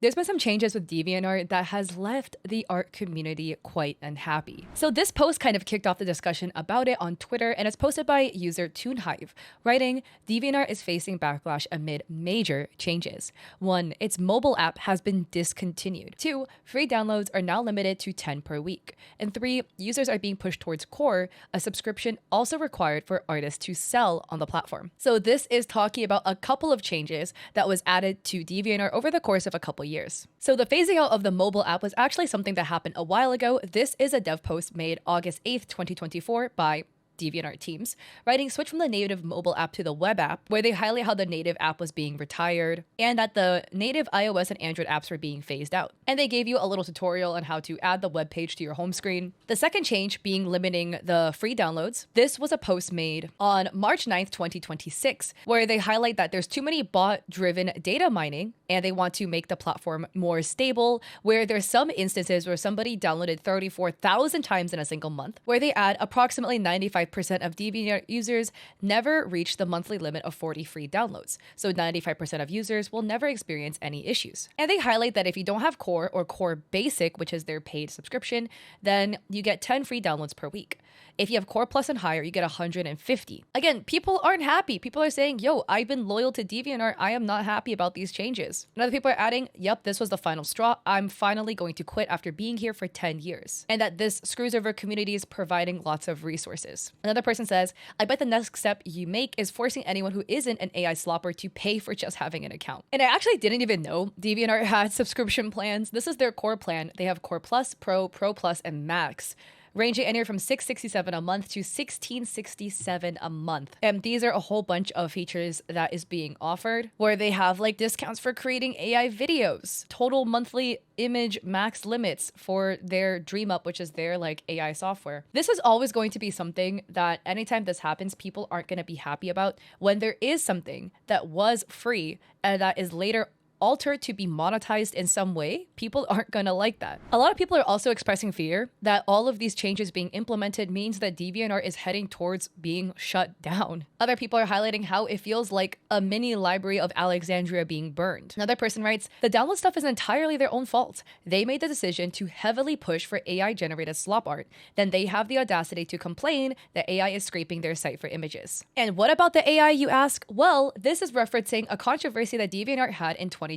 There's been some changes with DeviantArt that has left the art community quite unhappy. So this post kind of kicked off the discussion about it on Twitter, and it's posted by user ToonHive, writing, DeviantArt is facing backlash amid major changes. 1. Its mobile app has been discontinued. 2. Free downloads are now limited to 10 per week. And 3. Users are being pushed towards Core, a subscription also required for artists to sell on the platform. So this is talking about a couple of changes that was added to DeviantArt over the course of a couple years. So the phasing out of the mobile app was actually something that happened a while ago. This is a dev post made August 8th, 2024 by DeviantArt teams, writing switch from the native mobile app to the web app, where they highlight how the native app was being retired and that the native iOS and Android apps were being phased out. And they gave you a little tutorial on how to add the web page to your home screen. The second change being limiting the free downloads. This was a post made on March 9th, 2026, where they highlight that there's too many bot-driven data mining and they want to make the platform more stable, where there's some instances where somebody downloaded 34,000 times in a single month, where they add approximately 95% of DeviantArt users never reach the monthly limit of 40 free downloads. So 95% of users will never experience any issues. And they highlight that if you don't have Core or Core Basic, which is their paid subscription, then you get 10 free downloads per week. If you have Core Plus and higher, you get 150. Again, people aren't happy. People are saying, yo, I've been loyal to DeviantArt. I am not happy about these changes. And other people are adding, yep, this was the final straw. I'm finally going to quit after being here for 10 years. And that this screws over communities providing lots of resources. Another person says, I bet the next step you make is forcing anyone who isn't an AI slopper to pay for just having an account. And I actually didn't even know DeviantArt had subscription plans. This is their core plan. They have Core Plus, Pro, Pro Plus, and Max, ranging anywhere from $667 a month to $1667 a month. And these are a whole bunch of features that is being offered, where they have like discounts for creating AI videos, total monthly image max limits for their DreamUp, which is their like AI software. This is always going to be something that anytime this happens, people aren't going to be happy about. When there is something that was free and that is later altered to be monetized in some way, people aren't gonna like that. A lot of people are also expressing fear that all of these changes being implemented means that DeviantArt is heading towards being shut down. Other people are highlighting how it feels like a mini library of Alexandria being burned. Another person writes, the download stuff is entirely their own fault. They made the decision to heavily push for AI generated slop art. Then they have the audacity to complain that AI is scraping their site for images. And what about the AI, you ask? Well, this is referencing a controversy that DeviantArt had in 2022.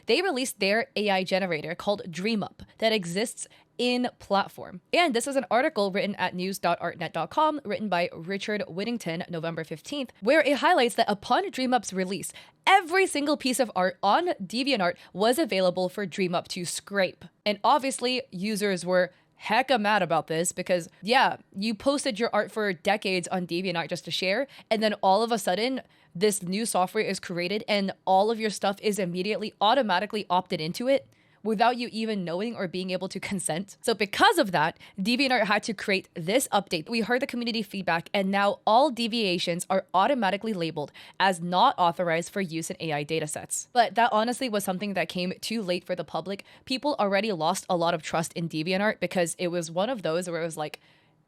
They released their AI generator called DreamUp that exists in platform. And this is an article written at news.artnet.com, written by Richard Whittington, November 15th, where it highlights that upon DreamUp's release, every single piece of art on DeviantArt was available for DreamUp to scrape. And obviously, users were hecka mad about this because, yeah, you posted your art for decades on DeviantArt just to share, and then all of a sudden, this new software is created and all of your stuff is immediately automatically opted into it without you even knowing or being able to consent. So because of that, DeviantArt had to create this update. We heard the community feedback, and now all deviations are automatically labeled as not authorized for use in AI datasets. But that honestly was something that came too late for the public. People already lost a lot of trust in DeviantArt because it was one of those where it was like,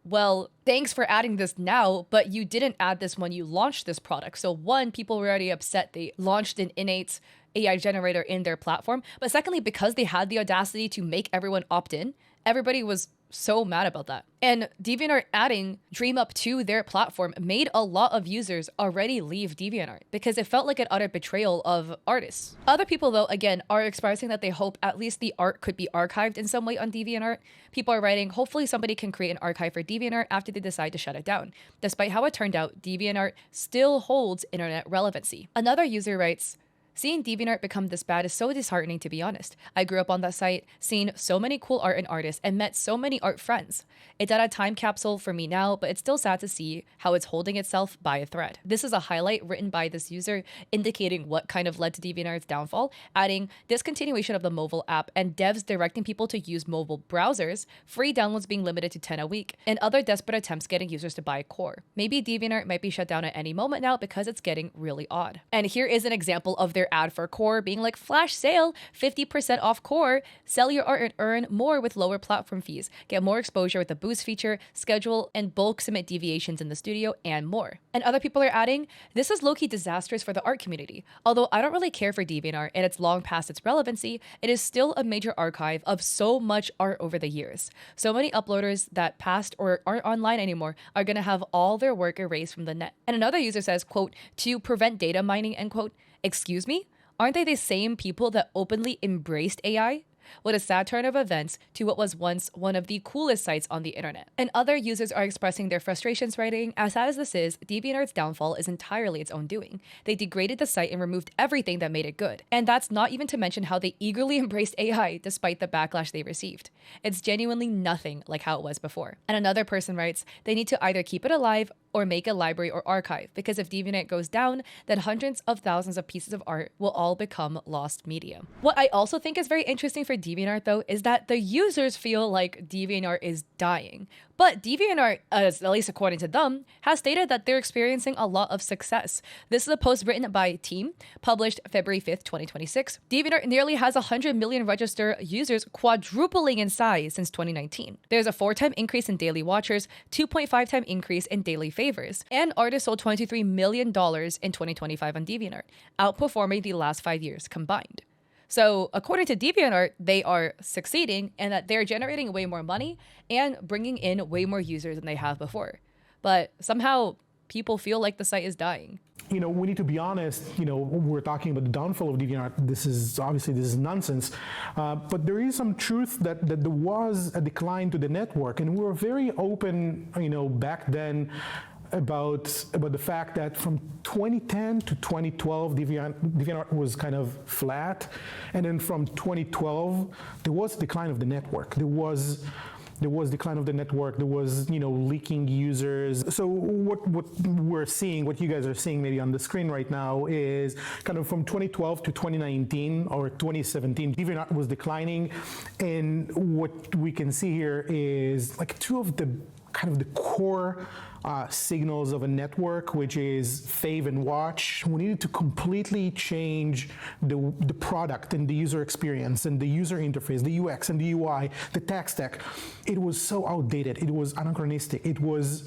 well, thanks for adding this now, but you didn't add this when you launched this product. So one, people were already upset they launched an innate AI generator in their platform. But secondly, because they had the audacity to make everyone opt in, everybody was so mad about that. And DeviantArt adding DreamUp to their platform made a lot of users already leave DeviantArt because it felt like an utter betrayal of artists. Other people, though, again, are expressing that they hope at least the art could be archived in some way on DeviantArt. People are writing, hopefully somebody can create an archive for DeviantArt after they decide to shut it down. Despite how it turned out, DeviantArt still holds internet relevancy. Another user writes, seeing DeviantArt become this bad is so disheartening, to be honest. I grew up on that site, seen so many cool art and artists, and met so many art friends. It's at a time capsule for me now, but it's still sad to see how it's holding itself by a thread. This is a highlight written by this user indicating what kind of led to DeviantArt's downfall, adding discontinuation of the mobile app and devs directing people to use mobile browsers, free downloads being limited to 10 a week, and other desperate attempts getting users to buy Core. Maybe DeviantArt might be shut down at any moment now because it's getting really odd. And here is an example of their their ad for Core being like, flash sale, 50% off Core, sell your art and earn more with lower platform fees, get more exposure with the boost feature, schedule and bulk submit deviations in the studio, and more. And other people are adding, this is low-key disastrous for the art community. Although I don't really care for DeviantArt and it's long past its relevancy, it is still a major archive of so much art over the years. So many uploaders that passed or aren't online anymore are going to have all their work erased from the net. And another user says, quote, to prevent data mining, end quote. Excuse me? Aren't they the same people that openly embraced AI? What a sad turn of events to what was once one of the coolest sites on the internet. And other users are expressing their frustrations, writing, as sad as this is, DeviantArt's downfall is entirely its own doing. They degraded the site and removed everything that made it good. And that's not even to mention how they eagerly embraced AI despite the backlash they received. It's genuinely nothing like how it was before. And another person writes, they need to either keep it alive or make a library or archive, because if DeviantArt goes down, then hundreds of thousands of pieces of art will all become lost media. What I also think is very interesting for DeviantArt though is that the users feel like DeviantArt is dying. But DeviantArt, at least according to them, has stated that they're experiencing a lot of success. This is a post written by Team, published February 5th, 2026. DeviantArt nearly has 100 million registered users, quadrupling in size since 2019. There's a 4-time increase in daily watchers, 2.5-time increase in daily favors, and artists sold $23 million in 2025 on DeviantArt, outperforming the last 5 years combined. So according to DeviantArt, they are succeeding and that they're generating way more money and bringing in way more users than they have before. But somehow people feel like the site is dying. We need to be honest, we're talking about the downfall of DeviantArt. This is nonsense. But there is some truth that there was a decline to the network. And we were very open, back then about the fact that from 2010 to 2012, DeviantArt was kind of flat. And then from 2012, there was a decline of the network. There was decline of the network. There was, leaking users. So what we're seeing, what you guys are seeing maybe on the screen right now is kind of from 2012 to 2019 or 2017, DeviantArt was declining. And what we can see here is like two of the kind of the core signals of a network, which is fave and watch. We needed to completely change the product and the user experience and the user interface, the UX and the UI, the tech stack. It was so outdated. It was anachronistic. It was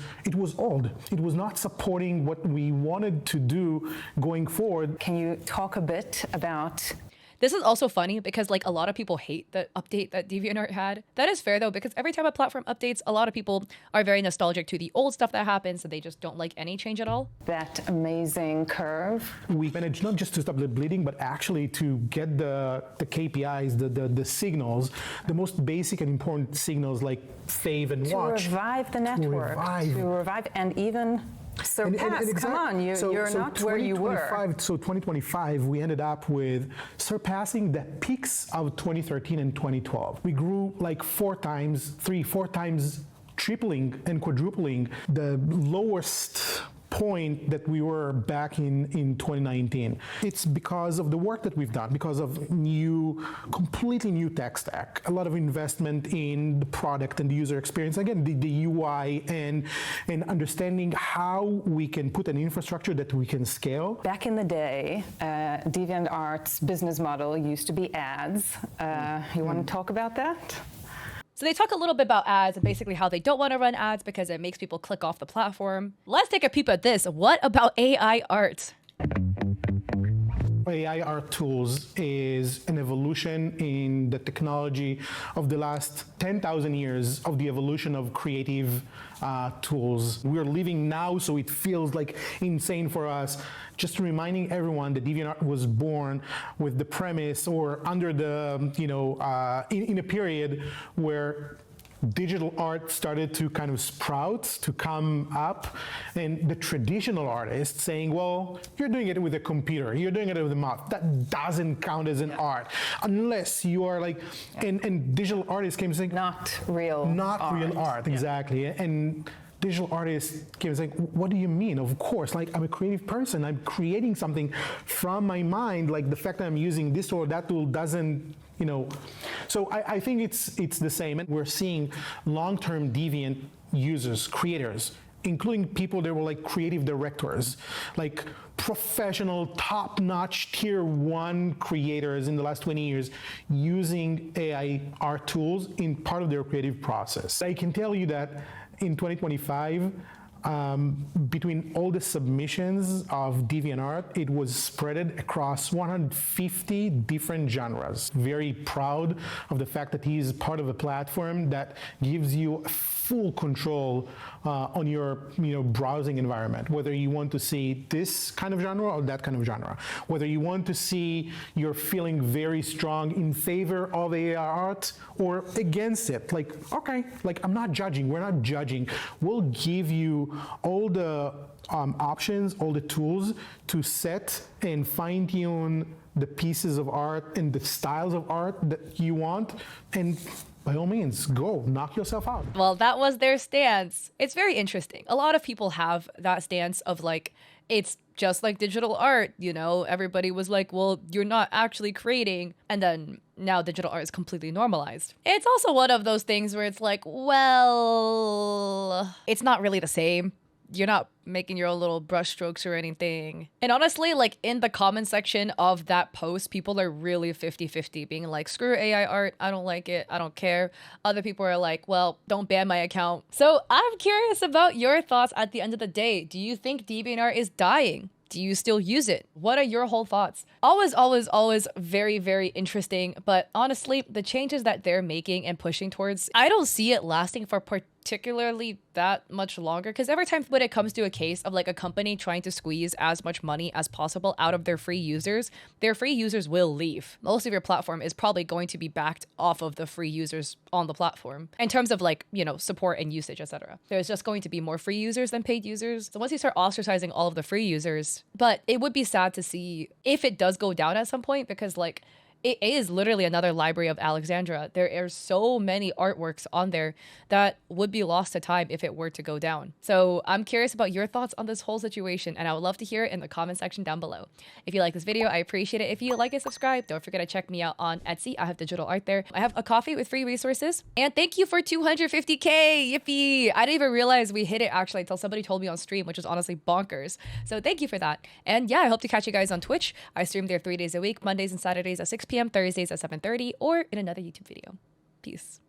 old. It was not supporting what we wanted to do going forward. Can you talk a bit about... This is also funny because a lot of people hate the update that DeviantArt had. That is fair though, because every time a platform updates, a lot of people are very nostalgic to the old stuff that happened, so they just don't like any change at all. That amazing curve. We managed not just to stop the bleeding, but actually to get the KPIs, the signals, the most basic and important signals like fave and watch. To revive the network. To revive and even surpass. Come on, you're not where you were. So 2025, we ended up with surpassing the peaks of 2013 and 2012. We grew like 4 times, tripling and quadrupling the lowest point that we were back in 2019. It's because of the work that we've done, because of completely new tech stack, a lot of investment in the product and the user experience. Again, the UI and understanding how we can put an infrastructure that we can scale. Back in the day, DeviantArt's business model used to be ads. You want to talk about that? So they talk a little bit about ads and basically how they don't want to run ads because it makes people click off the platform. Let's take a peep at this. What about AI art? AI art tools is an evolution in the technology of the last 10,000 years of the evolution of creative tools. We're living now, so it feels like insane for us. Just reminding everyone that DeviantArt was born with the premise or under the, in a period where digital art started to kind of sprout, to come up, and the traditional artists saying, well, you're doing it with a computer, you're doing it with a mouse, that doesn't count as an art, unless you are like, and digital artists came saying, not real art. Exactly. And digital artists came saying, what do you mean? Of course, like I'm a creative person, I'm creating something from my mind, like the fact that I'm using this or that tool doesn't, so I think it's the same. And we're seeing long-term deviant users, creators, including people that were like creative directors, like professional, top-notch, tier 1 creators in the last 20 years using AI art tools in part of their creative process. I can tell you that in 2025, between all the submissions of DeviantArt, it was spreaded across 150 different genres. Very proud of the fact that he's part of a platform that gives you full control on your browsing environment, whether you want to see this kind of genre or that kind of genre, whether you want to see you're feeling very strong in favor of AI art or against it. Like, okay, like I'm not judging, we're not judging. We'll give you all the options, all the tools to set and fine tune the pieces of art and the styles of art that you want, and by all means, go knock yourself out. Well, that was their stance. It's very interesting. A lot of people have that stance of like, it's just like digital art, everybody was like, well, you're not actually creating. And then now digital art is completely normalized. It's also one of those things where it's like, well, it's not really the same. You're not making your own little brush strokes or anything. And honestly, like in the comment section of that post, people are really 50-50, being like, screw AI art, I don't like it, I don't care. Other people are like, well, don't ban my account. So I'm curious about your thoughts at the end of the day. Do you think DeviantArt is dying? Do you still use it? What are your whole thoughts? Always very, very interesting. But honestly, the changes that they're making and pushing towards, I don't see it lasting for particularly that much longer, because every time when it comes to a case of like a company trying to squeeze as much money as possible out of their free users will leave. Most of your platform is probably going to be backed off of the free users on the platform in terms of like, support and usage, etc. There's just going to be more free users than paid users. So once you start ostracizing all of the free users, but it would be sad to see if it does go down at some point, because like it is literally another library of Alexandria. There are so many artworks on there that would be lost to time if it were to go down. So I'm curious about your thoughts on this whole situation, and I would love to hear it in the comment section down below. If you like this video, I appreciate it. If you like and subscribe, don't forget to check me out on Etsy. I have digital art there. I have a coffee with free resources. And thank you for 250K. Yippee! I didn't even realize we hit it actually until somebody told me on stream, which is honestly bonkers. So thank you for that. And yeah, I hope to catch you guys on Twitch. I stream there 3 days a week, Mondays and Saturdays at 6 p.m., Thursdays at 7:30, or in another YouTube video. Peace.